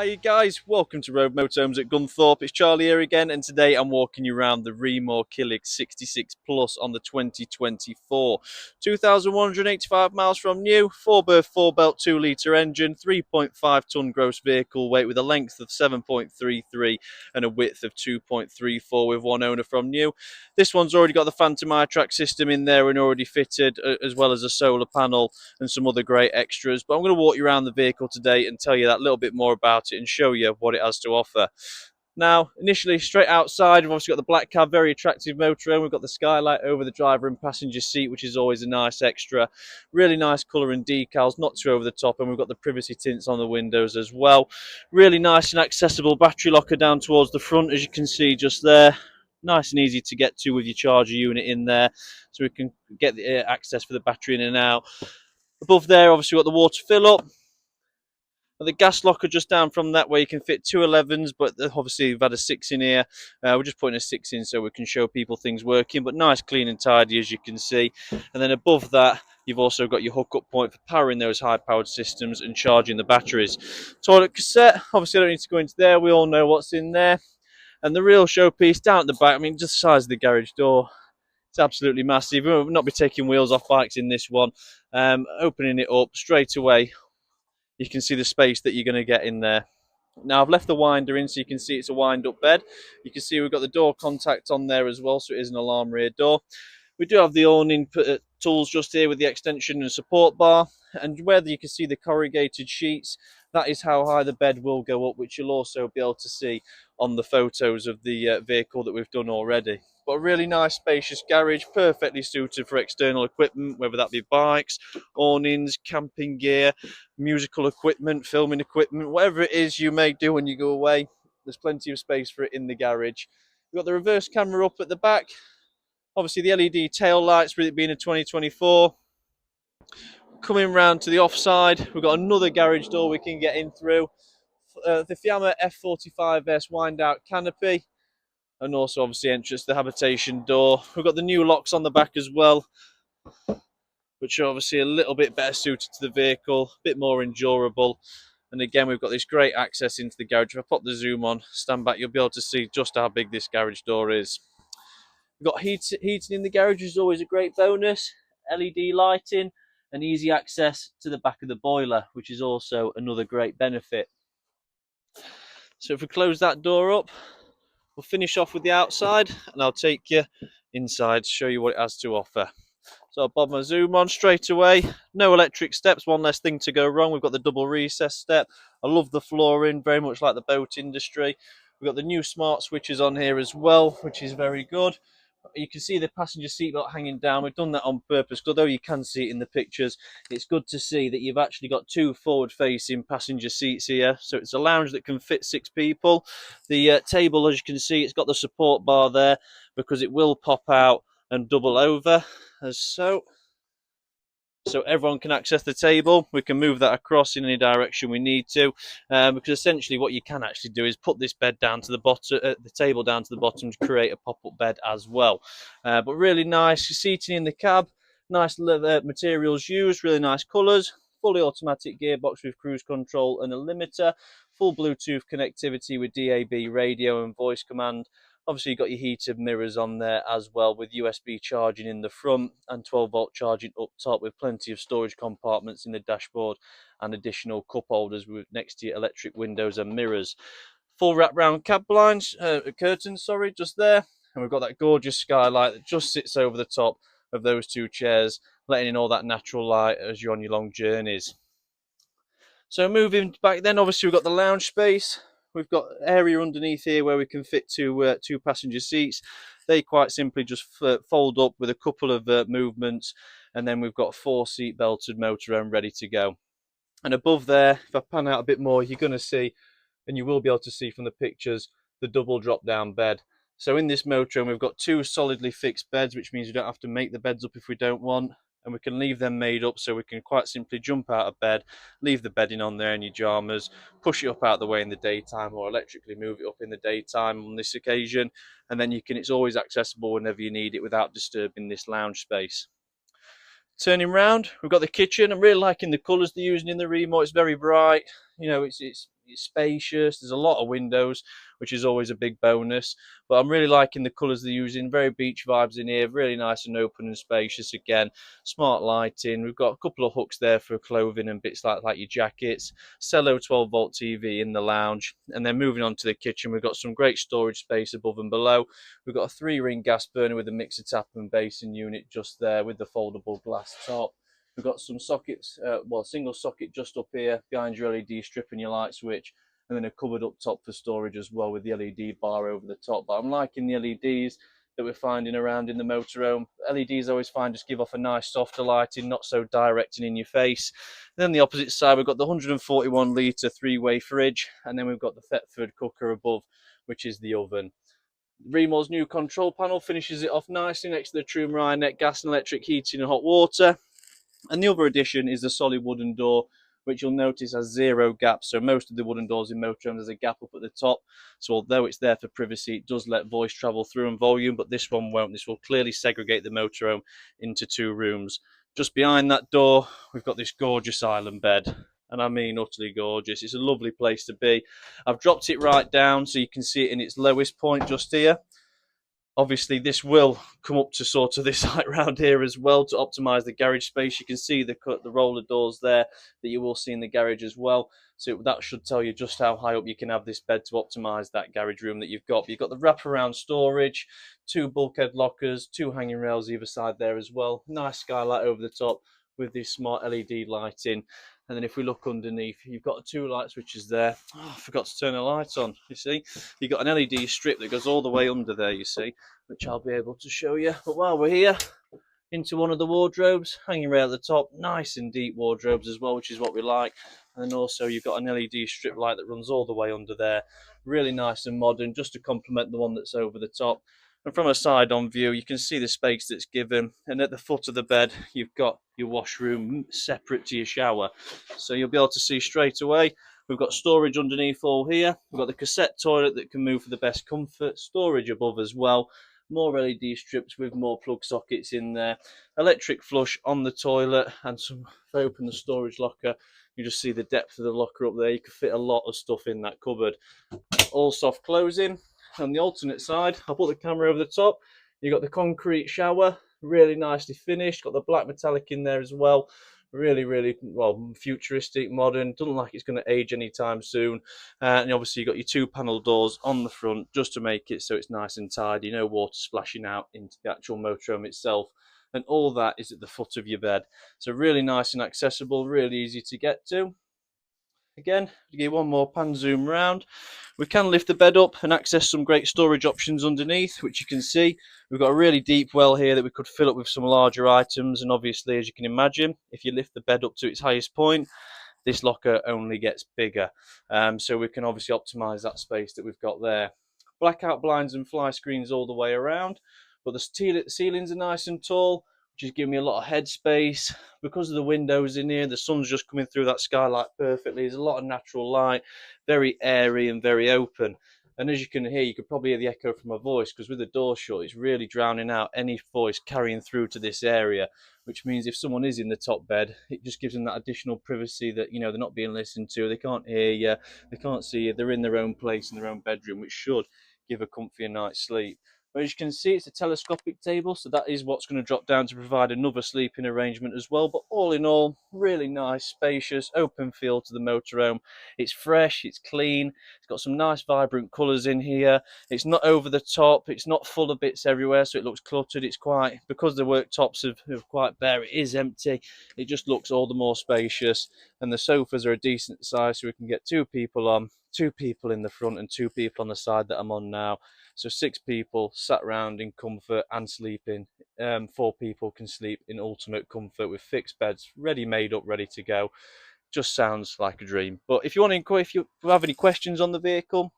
Hi you guys, welcome to Rove Motorhomes at Gunthorpe. It's Charlie here again, and today I'm walking you around the Rimor Kilig 66 Plus on the 2024. 2,185 miles from new, 4-berth 4-belt 2-litre engine, 3.5 tonne gross vehicle weight with a length of 7.33 and a width of 2.34 with one owner from new. This one's already got the Phantom iTrack system in there and already fitted, as well as a solar panel and some other great extras. But I'm going to walk you around the vehicle today and tell you that little bit more about it and show you what it has to offer. Now, initially, straight outside, we've obviously got the black cab, very attractive motorhome. We've got the skylight over the driver and passenger seat, which is always a nice extra. Really nice colour and decals, not too over the top, and we've got the privacy tints on the windows as well. Really nice and accessible battery locker down towards the front, as you can see just there. Nice and easy to get to with your charger unit in there, so we can get the access for the battery in and out. Above there, obviously, we've got the water fill up. The gas locker just down from that, where you can fit two 11s, but obviously we've had a 6 in here. We're just putting a 6 in so we can show people things working, but nice, clean and tidy, as you can see. And then above that, you've also got your hookup point for powering those high-powered systems and charging the batteries. Toilet cassette, obviously I don't need to go into there, we all know what's in there. And the real showpiece down at the back, I mean, just the size of the garage door. It's absolutely massive. We'll not be taking wheels off bikes in this one. Opening it up straight away, you can see the space that you're going to get in there. Now, I've left the winder in so you can see it's a wind-up bed. You can see we've got the door contact on there as well, so it is an alarm rear door. We do have the awning tools just here with the extension and support bar, and where you can see the corrugated sheets, that is how high the bed will go up, which you'll also be able to see on the photos of the vehicle that we've done already. But a really nice spacious garage, perfectly suited for external equipment, whether that be bikes, awnings, camping gear, musical equipment, filming equipment, whatever it is you may do when you go away. There's plenty of space for it in the garage. We've got the reverse camera up at the back. Obviously the LED tail lights, with it being a 2024. Coming round to the offside, we've got another garage door we can get in through. The Fiamma F45S wind-out canopy. And also obviously entrance to the habitation door. We've got the new locks on the back as well, which are obviously a little bit better suited to the vehicle, a bit more endurable. And again, we've got this great access into the garage. If I pop the zoom on, stand back, you'll be able to see just how big this garage door is. We've got heating in the garage, which is always a great bonus. LED lighting and easy access to the back of the boiler, which is also another great benefit. So if we close that door up, we'll finish off with the outside, and I'll take you inside to show you what it has to offer. So I'll bob my zoom on straight away. No electric steps, one less thing to go wrong. We've got the double recess step. I love the flooring, very much like the boat industry. We've got the new smart switches on here as well, which is very good. You can see the passenger seatbelt hanging down. We've done that on purpose, although you can see it in the pictures. It's good to see that you've actually got two forward-facing passenger seats here. So it's a lounge that can fit 6 people. The table, as you can see, it's got the support bar there because it will pop out and double over as so. So everyone can access the table. We can move that across in any direction we need to, because essentially what you can actually do is put this bed down to the bottom, the table down to the bottom, to create a pop-up bed as well. But really nice seating in the cab, nice leather materials used, really nice colours, fully automatic gearbox with cruise control and a limiter, full Bluetooth connectivity with DAB radio and voice command. Obviously, you've got your heated mirrors on there as well, with USB charging in the front and 12-volt charging up top, with plenty of storage compartments in the dashboard and additional cup holders next to your electric windows and mirrors. Full wrap-round cab blinds, curtains, sorry, just there. And we've got that gorgeous skylight that just sits over the top of those 2 chairs, letting in all that natural light as you're on your long journeys. So moving back then, obviously we've got the lounge space. We've got area underneath here where we can fit two passenger seats. They quite simply just fold up with a couple of movements, and then we've got 4 seat belted motorhome ready to go. And above there, if I pan out a bit more, you're going to see, and you will be able to see from the pictures, the double drop down bed. So in this motorhome, we've got 2 solidly fixed beds, which means we don't have to make the beds up if we don't want. And we can leave them made up, so we can quite simply jump out of bed, leave the bedding on there in your pyjamas, push it up out of the way in the daytime, or electrically move it up in the daytime on this occasion, and then it's always accessible whenever you need it without disturbing this lounge space. Turning round, we've got the kitchen. I'm really liking the colours they're using in the Rimor. It's very bright, you know, it's It's spacious. There's a lot of windows, which is always a big bonus. But I'm really liking the colours they're using. Very beach vibes in here. Really nice and open and spacious again. Smart lighting. We've got a couple of hooks there for clothing and bits like your jackets. Cello 12-volt TV in the lounge. And then moving on to the kitchen, we've got some great storage space above and below. We've got a 3-ring gas burner with a mixer tap and basin unit just there with the foldable glass top. We've got some sockets, single socket just up here behind your LED strip and your light switch, and then a cupboard up top for storage as well with the LED bar over the top. But I'm liking the LEDs that we're finding around in the motorhome. LEDs I always find just give off a nice softer lighting, not so direct and in your face. And then the opposite side, we've got the 141 litre 3-way fridge, and then we've got the Thetford cooker above, which is the oven. Rimor's new control panel finishes it off nicely next to the True Net gas and electric heating and hot water. And the other addition is the solid wooden door, which you'll notice has 0 gaps. So most of the wooden doors in motorhomes, there's a gap up at the top. So although it's there for privacy, it does let voice travel through and volume, but this one won't. This will clearly segregate the motorhome into 2 rooms. Just behind that door, we've got this gorgeous island bed. And I mean utterly gorgeous. It's a lovely place to be. I've dropped it right down so you can see it in its lowest point just here. Obviously, this will come up to sort of this height round here as well to optimise the garage space. You can see the roller doors there that you will see in the garage as well. So that should tell you just how high up you can have this bed to optimise that garage room that you've got. But you've got the wraparound storage, 2 bulkhead lockers, 2 hanging rails either side there as well. Nice skylight over the top with this smart LED lighting. And then if we look underneath, you've got 2 light switches there. Oh, I forgot to turn the lights on, you see. You've got an LED strip that goes all the way under there, you see, which I'll be able to show you. But while we're here, into one of the wardrobes, hanging rail at the top, nice and deep wardrobes as well, which is what we like. And then also you've got an LED strip light that runs all the way under there. Really nice and modern, just to complement the one that's over the top. And from a side-on view, you can see the space that's given. And at the foot of the bed, you've got your washroom separate to your shower. So you'll be able to see straight away. We've got storage underneath all here. We've got the cassette toilet that can move for the best comfort. Storage above as well. More LED strips with more plug sockets in there. Electric flush on the toilet. And if I open the storage locker, you just see the depth of the locker up there. You can fit a lot of stuff in that cupboard. All soft closing. On the alternate side, I'll put the camera over the top. You've got the concrete shower, really nicely finished. Got the black metallic in there as well. Really, really, well, futuristic, modern. Doesn't like it's going to age anytime soon. And obviously you've got your 2 panel doors on the front just to make it so it's nice and tidy. No water splashing out into the actual motorhome itself. And all that is at the foot of your bed. So really nice and accessible, really easy to get to. Again, to give one more pan zoom round, we can lift the bed up and access some great storage options underneath, which you can see. We've got a really deep well here that we could fill up with some larger items, and obviously, as you can imagine, if you lift the bed up to its highest point, this locker only gets bigger. So we can obviously optimise that space that we've got there. Blackout blinds and fly screens all the way around, but the ceilings are nice and tall, which is giving me a lot of headspace. Because of the windows in here, the sun's just coming through that skylight perfectly. There's a lot of natural light, very airy and very open. And as you can hear, you could probably hear the echo from my voice, because with the door shut, it's really drowning out any voice carrying through to this area, which means if someone is in the top bed, it just gives them that additional privacy that, you know, they're not being listened to, they can't hear you, they can't see you, they're in their own place, in their own bedroom, which should give a comfy night's sleep. But as you can see, it's a telescopic table, so that is what's going to drop down to provide another sleeping arrangement as well. But all in all, really nice, spacious, open feel to the motorhome. It's fresh, it's clean, it's got some nice vibrant colours in here. It's not over the top, it's not full of bits everywhere, so it looks cluttered. It's quite, because the worktops are quite bare, it is empty. It just looks all the more spacious. And the sofas are a decent size, so we can get 2 people on, 2 people in the front and 2 people on the side that I'm on now. So 6 people sat around in comfort and sleeping. 4 people can sleep in ultimate comfort with fixed beds, ready made up, ready to go. Just sounds like a dream. But if you want to inquire, if you have any questions on the vehicle,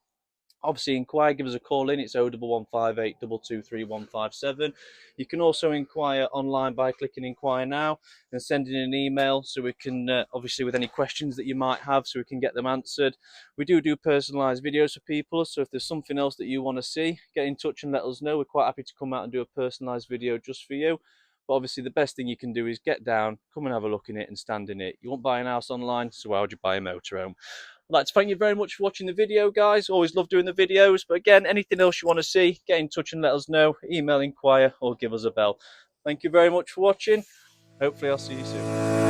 obviously inquire, give us a call in. It's 01158 223 157. You can also inquire online by clicking inquire now and sending an email, so we can obviously with any questions that you might have, so we can get them answered. We do personalised videos for people, so if there's something else that you want to see, get in touch and let us know. We're quite happy to come out and do a personalised video just for you. But obviously the best thing you can do is get down, come and have a look in it and stand in it. You won't buy a house online, so why would you buy a motorhome? I'd like to thank you very much for watching the video, guys. Always love doing the videos. But again, anything else you want to see, get in touch and let us know. Email, inquire, or give us a bell. Thank you very much for watching. Hopefully I'll see you soon.